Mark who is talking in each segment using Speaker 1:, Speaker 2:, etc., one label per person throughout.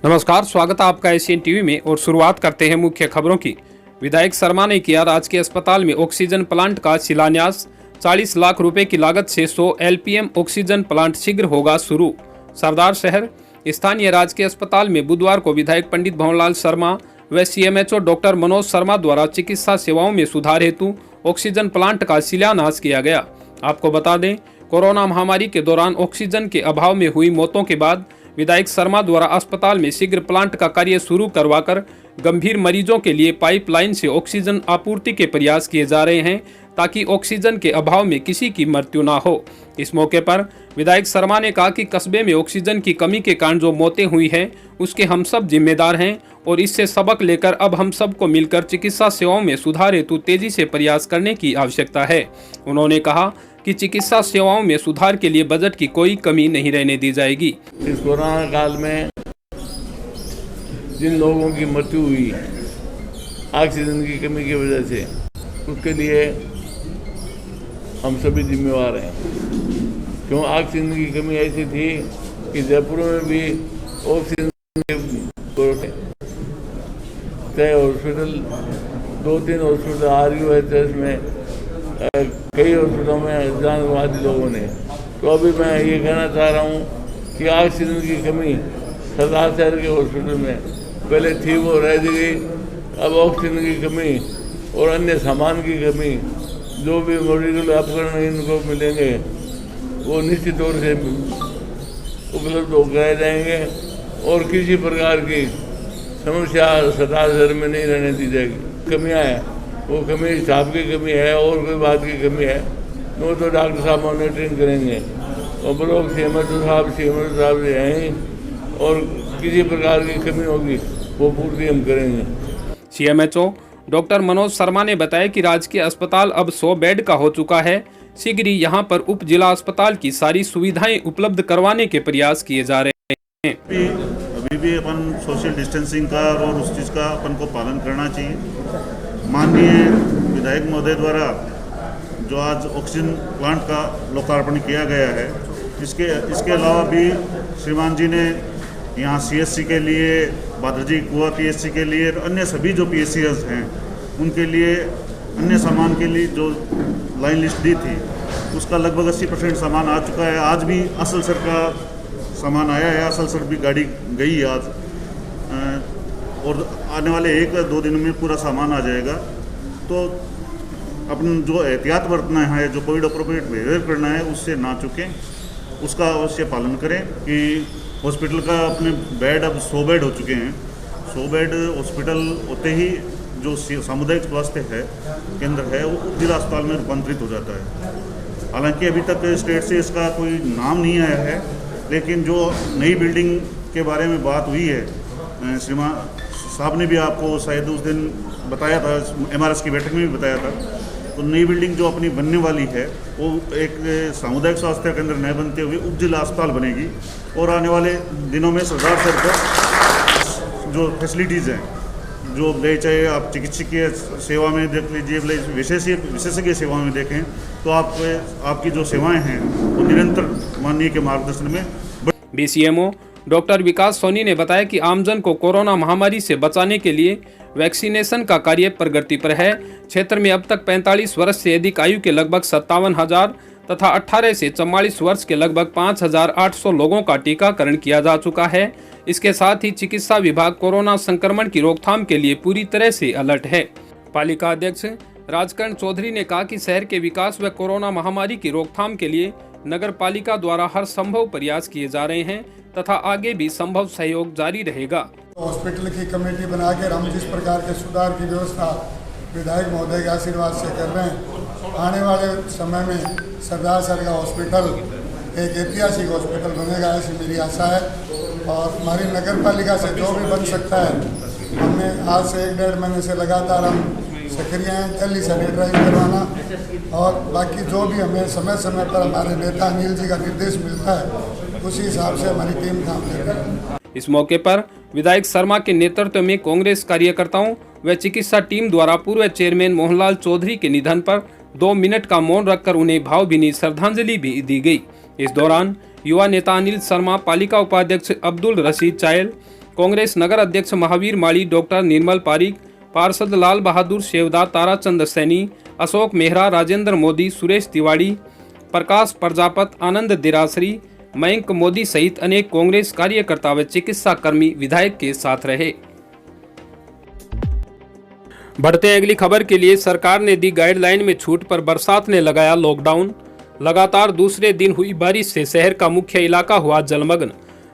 Speaker 1: नमस्कार, स्वागत है आपका एशियन टीवी में। और शुरुआत करते हैं मुख्य खबरों की। विधायक शर्मा ने किया राजकीय अस्पताल में ऑक्सीजन प्लांट का शिलान्यास। 40 लाख रुपए की लागत से 100 एलपीएम ऑक्सीजन प्लांट शीघ्र होगा शुरू। सरदार शहर स्थानीय राजकीय अस्पताल में बुधवार को विधायक पंडित भंवरलाल शर्मा व सीएमएचओ डॉक्टर मनोज शर्मा द्वारा चिकित्सा सेवाओं में सुधार हेतु ऑक्सीजन प्लांट का शिलान्यास किया गया। आपको बता दें, कोरोना महामारी के दौरान ऑक्सीजन के अभाव में हुई मौतों के बाद विधायक शर्मा द्वारा अस्पताल में शीघ्र प्लांट का कार्य शुरू करवाकर गंभीर मरीजों के लिए पाइपलाइन से ऑक्सीजन आपूर्ति के प्रयास किए जा रहे हैं, ताकि ऑक्सीजन के अभाव में किसी की मृत्यु न हो। इस मौके पर विधायक शर्मा ने कहा कि कस्बे में ऑक्सीजन की कमी के कारण जो मौतें हुई हैं, उसके हम सब जिम्मेदार हैं और इससे सबक लेकर अब हम सबको मिलकर चिकित्सा सेवाओं में सुधार हेतु तेजी से प्रयास करने की आवश्यकता है। उन्होंने कहा कि चिकित्सा सेवाओं में सुधार के लिए बजट की कोई कमी नहीं रहने दी जाएगी।
Speaker 2: इस कोरोना काल में जिन लोगों की मृत्यु हुई ऑक्सीजन की कमी की वजह से, उसके लिए हम सभी जिम्मेवार हैं। क्यों ऑक्सीजन की कमी ऐसी थी कि जयपुर में भी ऑक्सीजन के हॉस्पिटल 2-3 हॉस्पिटल RUHS में कई हॉस्पिटलों में जान गंवा दी लोगों ने। तो अभी मैं ये कहना चाह रहा हूँ कि ऑक्सीजन की कमी सरदार शहर के हॉस्पिटल में पहले थी, वो रह गई। अब ऑक्सीजन की कमी और अन्य सामान की कमी, जो भी मेडिकल उपकरण इनको मिलेंगे वो निश्चित तौर से उपलब्ध हो कराए जाएंगे और किसी प्रकार की समस्या सरदार शहर में नहीं रहने दी जाएगी। कमियाँ हैं, वो कमी स्टाफ की कमी है और कोई बात की कमी है, वो तो डॉक्टर साहब मॉनिटरिंग करेंगे और ब्लॉक सीएमएचओ साहब हैं और किसी प्रकार की कमी होगी वो पूर्ति हम करेंगे।
Speaker 1: सीएमएचओ डॉक्टर मनोज शर्मा ने बताया कि राजकीय अस्पताल अब 100 बेड का हो चुका है। शीघ्र ही यहाँ पर उप जिला अस्पताल की सारी सुविधाएं उपलब्ध करवाने के प्रयास किए जा रहे हैं।
Speaker 3: अभी भी अपन सोशल डिस्टेंसिंग का और उस चीज़ का अपन को पालन करना चाहिए। माननीय विधायक महोदय द्वारा जो आज ऑक्सीजन प्लांट का लोकार्पण किया गया है, इसके अलावा भी श्रीमान जी ने यहाँ CSC के लिए, बादरजी कुआ PSC के लिए, अन्य सभी जो PSCs हैं उनके लिए अन्य सामान के लिए जो लाइन लिस्ट दी थी, उसका लगभग 80% सामान आ चुका है। आज भी असल सर का सामान आया है, असल सर भी गाड़ी गई है आज, और आने वाले 1-2 दिनों में पूरा सामान आ जाएगा। तो अपन जो एहतियात बरतना है, जो कोविड अप्रोप्रिएट बिहेवियर करना है, उससे ना चुकें, उसका अवश्य पालन करें। कि हॉस्पिटल का अपने बेड अब 100 बेड हो चुके हैं। 100 बेड हॉस्पिटल होते ही जो सामुदायिक स्वास्थ्य है केंद्र है वो उप जिला अस्पताल में रूपांतरित हो जाता है। हालांकि अभी तक स्टेट से इसका कोई नाम नहीं आया है, लेकिन जो नई बिल्डिंग के बारे में बात हुई है, श्रीमान साहब ने भी आपको शायद उस दिन बताया था, MRS की बैठक में भी बताया था। तो नई बिल्डिंग जो अपनी बनने वाली है वो एक सामुदायिक स्वास्थ्य केंद्र न बनते हुए उप जिला अस्पताल बनेगी। और आने वाले दिनों में सरदार शहर पर जो फैसिलिटीज़ हैं, जो चाहे आप चिकित्सकीय सेवा में देख लीजिए, विशेषज्ञ सेवा में देखें, तो आपकी जो सेवाएं हैं वो निरंतर माननीय के मार्गदर्शन में।
Speaker 1: BCMO डॉक्टर विकास सोनी ने बताया कि आमजन को कोरोना महामारी से बचाने के लिए वैक्सीनेशन का कार्य प्रगति पर है। क्षेत्र में अब तक 45 वर्ष से अधिक आयु के लगभग 57,000 तथा 18 से 44 वर्ष के लगभग 5,800 लोगों का टीकाकरण किया जा चुका है। इसके साथ ही चिकित्सा विभाग कोरोना संक्रमण की रोकथाम के लिए पूरी तरह से अलर्ट है। पालिका अध्यक्ष राजकरण चौधरी ने कहा कि शहर के विकास व कोरोना महामारी की रोकथाम के लिए नगर पालिका द्वारा हर संभव प्रयास किए जा रहे हैं तथा आगे भी संभव सहयोग जारी रहेगा।
Speaker 4: हॉस्पिटल की कमेटी बनाकर हम जिस प्रकार के सुधार की व्यवस्था विधायक महोदय के आशीर्वाद से कर रहे हैं, आने वाले समय में सरदार सर का हॉस्पिटल एक ऐतिहासिक हॉस्पिटल बनेगा, ऐसी मेरी आशा है। और हमारी नगर पालिका से जो भी बन सकता है, हमने आज से 1-1.5 महीने से लगातार हम सक्रिय हैं। दिल्ली सैनिटाइज करवाना और बाकी जो भी हमें समय समय पर हमारे नेता अनिल जी का निर्देश मिलता है, उसी हिसाब से हमारी टीम काम कर रही है।
Speaker 1: इस मौके पर विधायक शर्मा के नेतृत्व में कांग्रेस कार्यकर्ताओं व चिकित्सा टीम द्वारा पूर्व चेयरमैन मोहनलाल चौधरी के निधन पर 2 मिनट का मौन रखकर उन्हें भावभीनी श्रद्धांजलि भी दी गई। इस दौरान युवा नेता अनिल शर्मा, पालिका उपाध्यक्ष अब्दुल रशीद चायल, कांग्रेस नगर अध्यक्ष महावीर माली, डॉक्टर निर्मल पारिक, पार्षद लाल बहादुर शेवदा, ताराचंद सैनी, अशोक मेहरा, राजेंद्र मोदी, सुरेश तिवाड़ी, प्रकाश प्रजापत, आनंद दिरासरी, मयंक मोदी सहित अनेक कांग्रेस कार्यकर्ता व चिकित्सा कर्मी विधायक के साथ रहे। बढ़ते अगली खबर के लिए, सरकार ने दी गाइडलाइन में छूट पर बरसात ने लगाया लॉकडाउन। लगातार दूसरे दिन हुई बारिश से शहर का मुख्य इलाका हुआ जलमग्न।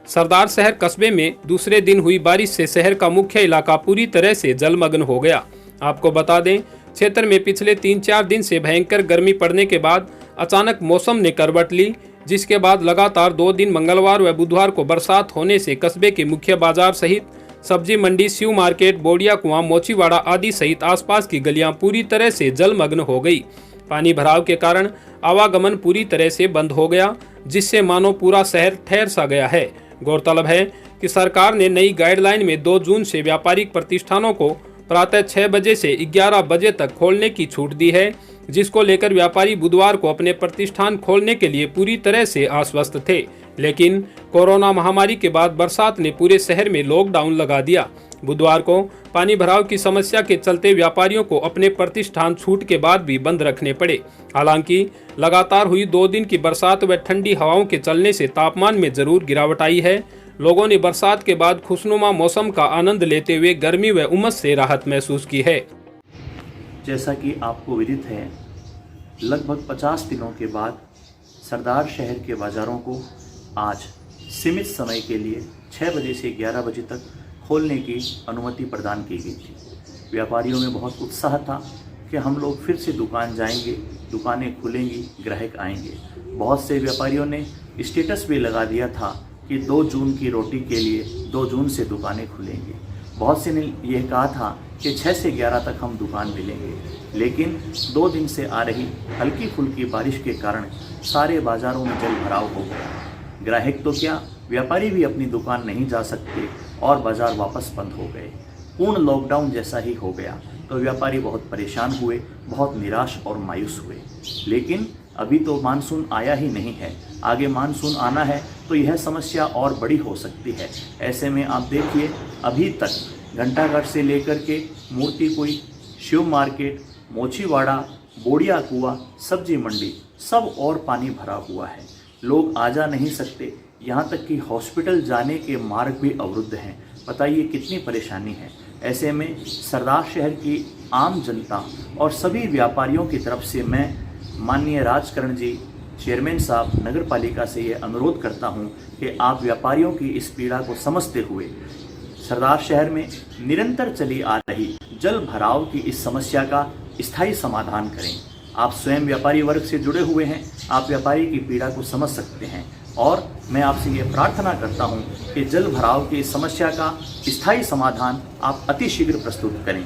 Speaker 1: सरदार शहर कस्बे में दूसरे दिन हुई बारिश से शहर का मुख्य इलाका पूरी तरह से जलमग्न हो गया। आपको बता दें, क्षेत्र में पिछले 3-4 दिन से भयंकर गर्मी पड़ने के बाद अचानक मौसम ने करवट ली, जिसके बाद लगातार 2 दिन मंगलवार व बुधवार को बरसात होने से कस्बे के मुख्य बाजार सहित सब्जी मंडी, शिव मार्केट, बोडिया कुआं, मोचीवाड़ा आदि सहित आसपास की गलियां पूरी तरह से जलमग्न हो गई। पानी भराव के कारण आवागमन पूरी तरह से बंद हो गया, जिससे मानो पूरा शहर ठहर सा गया है। गौरतलब है कि सरकार ने नई गाइडलाइन में 2 जून से व्यापारिक प्रतिष्ठानों को प्रातः 6 बजे से 11 बजे तक खोलने की छूट दी है, जिसको लेकर व्यापारी बुधवार को अपने प्रतिष्ठान खोलने के लिए पूरी तरह से आश्वस्त थे। लेकिन कोरोना महामारी के बाद बरसात ने पूरे शहर में लॉकडाउन लगा दिया। बुधवार को पानी भराव की समस्या के चलते व्यापारियों को अपने प्रतिष्ठान छूट के बाद भी बंद रखने पड़े। हालांकि लगातार हुई 2 दिन की बरसात व ठंडी हवाओं के चलने से तापमान में जरूर गिरावट आई है। लोगों ने बरसात के बाद खुशनुमा मौसम का आनंद लेते हुए गर्मी व उमस से राहत महसूस की है।
Speaker 5: जैसा कि आपको विदित है, लगभग 50 दिनों के बाद सरदार शहर के बाज़ारों को आज सीमित समय के लिए 6 बजे से 11 बजे तक खोलने की अनुमति प्रदान की गई थी। व्यापारियों में बहुत उत्साह था कि हम लोग फिर से दुकान जाएंगे, दुकानें खुलेंगी, ग्राहक आएंगे। बहुत से व्यापारियों ने स्टेटस भी लगा दिया था कि 2 जून की रोटी के लिए 2 जून से दुकानें खुलेंगी। बहुत से ने यह कहा था कि 6 से 11 तक हम दुकान मिलेंगे, लेकिन 2 दिन से आ रही हल्की फुल्की बारिश के कारण सारे बाज़ारों में जल भराव हो गया। ग्राहक तो क्या, व्यापारी भी अपनी दुकान नहीं जा सकते और बाज़ार वापस बंद हो गए। पूर्ण लॉकडाउन जैसा ही हो गया तो व्यापारी बहुत परेशान हुए, बहुत निराश और मायूस हुए। लेकिन अभी तो मानसून आया ही नहीं है, आगे मानसून आना है तो यह समस्या और बड़ी हो सकती है। ऐसे में आप देखिए, अभी तक घंटाघर से लेकर के मूर्ति कोई, शिव मार्केट, मोचीवाड़ा, बोडिया कुआं, सब्जी मंडी सब और पानी भरा हुआ है। लोग आ जा नहीं सकते, यहाँ तक कि हॉस्पिटल जाने के मार्ग भी अवरुद्ध हैं। बताइए कितनी परेशानी है। ऐसे में सरदार शहर की आम जनता और सभी व्यापारियों की तरफ से मैं माननीय राजकरण जी, चेयरमैन साहब, नगर पालिका से ये अनुरोध करता हूँ कि आप व्यापारियों की इस पीड़ा को समझते हुए सरदार शहर में निरंतर चली आ रही जल भराव की इस समस्या का स्थायी समाधान करें। आप स्वयं व्यापारी वर्ग से जुड़े हुए हैं, आप व्यापारी की पीड़ा को समझ सकते हैं और मैं आपसे ये प्रार्थना करता हूं कि जल भराव की इस समस्या का स्थायी समाधान आप अतिशीघ्र प्रस्तुत करें।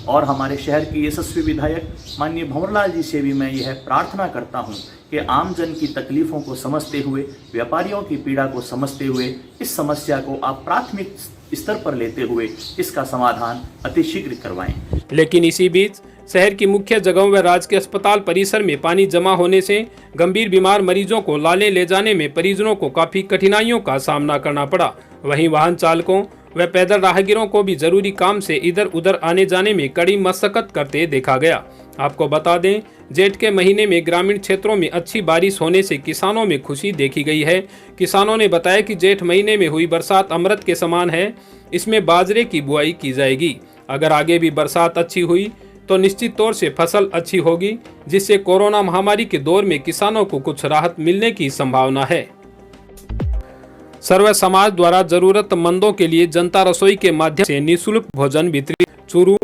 Speaker 5: और हमारे शहर के यशस्वी विधायक माननीय भंवरलाल जी से भी मैं यह प्रार्थना करता हूं कि आम जन की तकलीफ़ों को समझते हुए, व्यापारियों की पीड़ा को समझते हुए इस समस्या को आप प्राथमिक स्तर पर लेते हुए इसका समाधान अतिशीघ्र करवाएं।
Speaker 1: लेकिन इसी बीच शहर की मुख्य जगहों व राजकीय अस्पताल परिसर में पानी जमा होने से गंभीर बीमार मरीजों को लाले ले जाने में परिजनों को काफी कठिनाइयों का सामना करना पड़ा। वहीं वाहन चालकों व पैदल राहगीरों को भी जरूरी काम से इधर उधर आने जाने में कड़ी मशक्कत करते देखा गया। आपको बता दें, जेठ के महीने में ग्रामीण क्षेत्रों में अच्छी बारिश होने से किसानों में खुशी देखी गई है। किसानों ने बताया कि जेठ महीने में हुई बरसात अमृत के समान है, इसमें बाजरे की बुआई की जाएगी। अगर आगे भी बरसात अच्छी हुई तो निश्चित तौर से फसल अच्छी होगी, जिससे कोरोना महामारी के दौर में किसानों को कुछ राहत मिलने की संभावना है। सर्व समाज द्वारा जरूरतमंदों के लिए जनता रसोई के माध्यम से निःशुल्क भोजन वितरित। चूरू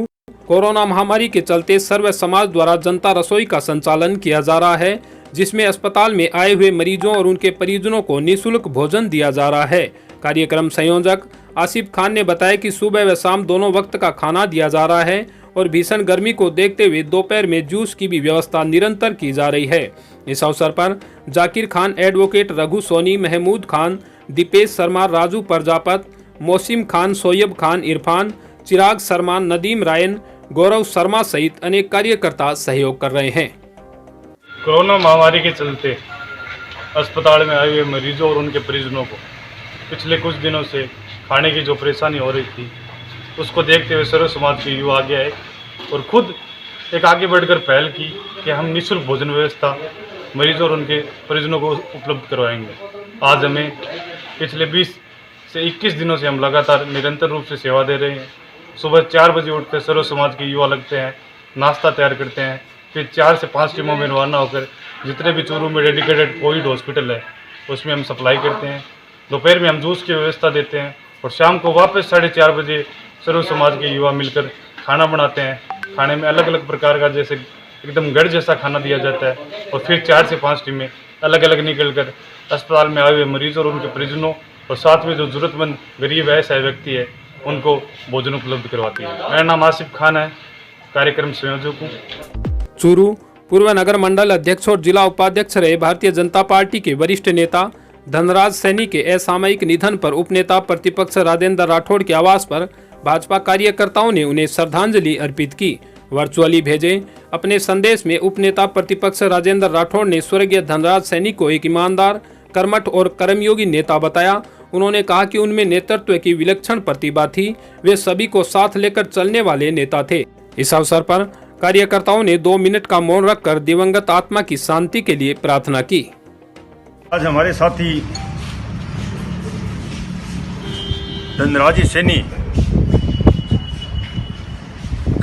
Speaker 1: कोरोना महामारी के चलते सर्व समाज द्वारा जनता रसोई का संचालन किया जा रहा है, जिसमें अस्पताल में आए हुए मरीजों और उनके परिजनों को निःशुल्क भोजन दिया जा रहा है। कार्यक्रम संयोजक आसिफ खान ने बताया कि सुबह व शाम दोनों वक्त का खाना दिया जा रहा है और भीषण गर्मी को देखते हुए दोपहर में जूस की भी व्यवस्था निरंतर की जा रही है। इस अवसर पर जाकिर खान, एडवोकेट रघु सोनी, महमूद खान, दीपेश शर्मा, राजू प्रजापत, मौसिम खान, सोयब खान, इरफान, चिराग शर्मा, नदीम रायन, गौरव शर्मा सहित अनेक कार्यकर्ता सहयोग कर रहे हैं।
Speaker 6: कोरोना महामारी के चलते अस्पताल में आए हुए मरीजों और उनके परिजनों को पिछले कुछ दिनों से खाने की जो परेशानी हो रही थी उसको देखते हुए सर्व समाज के युवा आगे आए और खुद एक आगे बढ़कर पहल की कि हम निःशुल्क भोजन व्यवस्था मरीजों और उनके परिजनों को उपलब्ध करवाएंगे। आज हमें पिछले 20 से 21 दिनों से हम लगातार निरंतर रूप से सेवा दे रहे हैं। सुबह 4 बजे उठकर सर्व समाज के युवा लगते हैं, नाश्ता तैयार करते हैं, फिर 4 से 5 टीमों में रवाना होकर जितने भी चूरू में डेडिकेटेड कोविड हॉस्पिटल है उसमें हम सप्लाई करते हैं। दोपहर में हम जूस की व्यवस्था देते हैं और शाम को वापस 4:30 बजे सर्व समाज के युवा मिलकर खाना बनाते हैं। खाने में अलग अलग प्रकार का जैसे एकदम गढ़ जैसा खाना दिया जाता है और फिर 4 से 5 टीमें अलग अलग निकलकर अस्पताल में आए हुए मरीज और उनके परिजनों और साथ में जो ज़रूरतमंद गरीब ऐसा व्यक्ति है उनको भोजन उपलब्ध करवाती है। मेरा नाम आसिफ खान है, कार्यक्रम संयोजक हूँ।
Speaker 1: चूरू पूर्व नगर मंडल अध्यक्ष और जिला उपाध्यक्ष रहे भारतीय जनता पार्टी के वरिष्ठ नेता धनराज सैनी के असामयिक निधन पर उपनेता प्रतिपक्ष राजेंद्र राठौड़ के आवास पर भाजपा कार्यकर्ताओं ने उन्हें श्रद्धांजलि अर्पित की। वर्चुअली भेजे अपने संदेश में उपनेता प्रतिपक्ष राजेंद्र राठौड़ ने स्वर्गीय धनराज सैनी को एक ईमानदार, कर्मठ और कर्मयोगी नेता बताया। उन्होंने कहा कि उनमें नेतृत्व की विलक्षण प्रतिभा थी, वे सभी को साथ लेकर चलने वाले नेता थे। इस अवसर पर कार्यकर्ताओं ने 2 मिनट का मौन रखकर दिवंगत आत्मा की शांति के लिए प्रार्थना की।
Speaker 7: आज हमारे साथी धनराज सैनी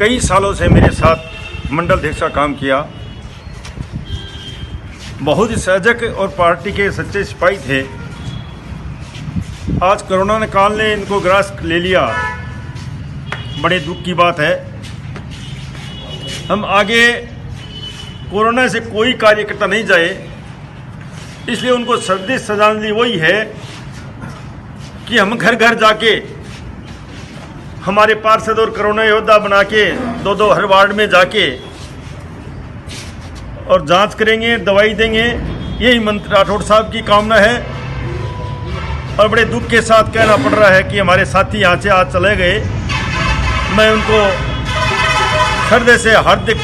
Speaker 7: कई सालों से मेरे साथ मंडल अध्यक्ष का काम किया, बहुत ही सजग और पार्टी के सच्चे सिपाही थे। आज कोरोना ने काल ने इनको ग्रास ले लिया, बड़े दुख की बात है। हम आगे कोरोना से कोई कार्यकर्ता नहीं जाए, इसलिए उनको श्रद्धांजलि वही है कि हम घर घर जाके हमारे पार्षद और कोरोना योद्धा बना के 2-2 हर वार्ड में जाके और जांच करेंगे, दवाई देंगे। यही मंत्री राठौड़ साहब की कामना है और बड़े दुख के साथ कहना पड़ रहा है कि हमारे साथी यहाँ से आज चले गए। मैं उनको हृदय से हार्दिक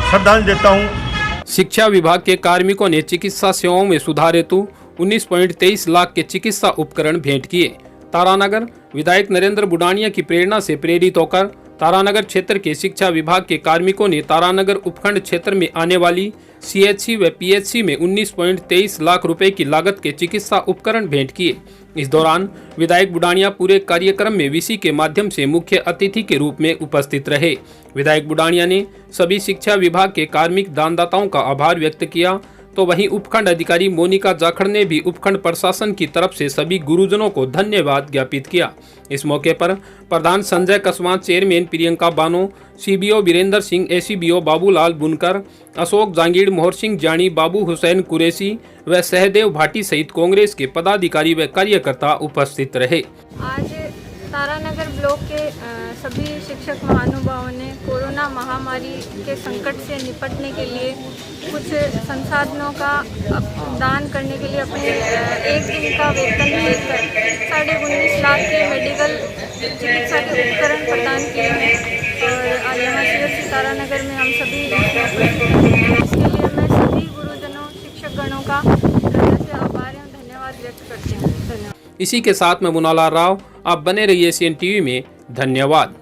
Speaker 7: श्रद्धांजलि देता हूँ।
Speaker 1: शिक्षा विभाग के कार्मिकों ने चिकित्सा सेवाओं में सुधार हेतु 19.23 लाख के चिकित्सा उपकरण भेंट किए। तारानगर विधायक नरेंद्र बुडानिया की प्रेरणा से प्रेरित होकर तारानगर क्षेत्र के शिक्षा विभाग के कार्मिकों ने तारानगर उपखंड क्षेत्र में आने वाली CHC व PHC में 19.23 लाख रुपए की लागत के चिकित्सा उपकरण भेंट किए। इस दौरान विधायक बुडानिया पूरे कार्यक्रम में VC के माध्यम से मुख्य अतिथि के रूप में उपस्थित रहे। विधायक बुडानिया ने सभी शिक्षा विभाग के कार्मिक दानदाताओं का आभार व्यक्त किया, तो वहीं उपखंड अधिकारी मोनिका जाखड़ ने भी उपखंड प्रशासन की तरफ से सभी गुरुजनों को धन्यवाद ज्ञापित किया। इस मौके पर pradhan Sanjay Kaswan, chairman Priyanka Bano, CBO Virendra Singh, ACBO Babulal Bunkar, Ashok Jangid, मोहर सिंह जानी, बाबू हुसैन कुरैशी व सहदेव भाटी सहित कांग्रेस के पदाधिकारी व कार्यकर्ता उपस्थित रहे।
Speaker 8: आज तारानगर ब्लॉक के सभी शिक्षक महानुभावों ने कोरोना महामारी के संकट से निपटने के लिए कुछ संसाधनों का दान करने के लिए अपने 1 दिन का वेतन लेकर 19.5 लाख के मेडिकल चिकित्सा के उपकरण प्रदान किए हैं और यहाँ CHC तारानगर में हम सभी इसके लिए मैं सभी गुरुजनों, शिक्षकगणों का हृदय से आभार एवं धन्यवाद व्यक्त करती हूँ। धन्यवाद।
Speaker 1: इसी के साथ मैं मुनालाल राव, आप बने रहिए ACN TV में। धन्यवाद।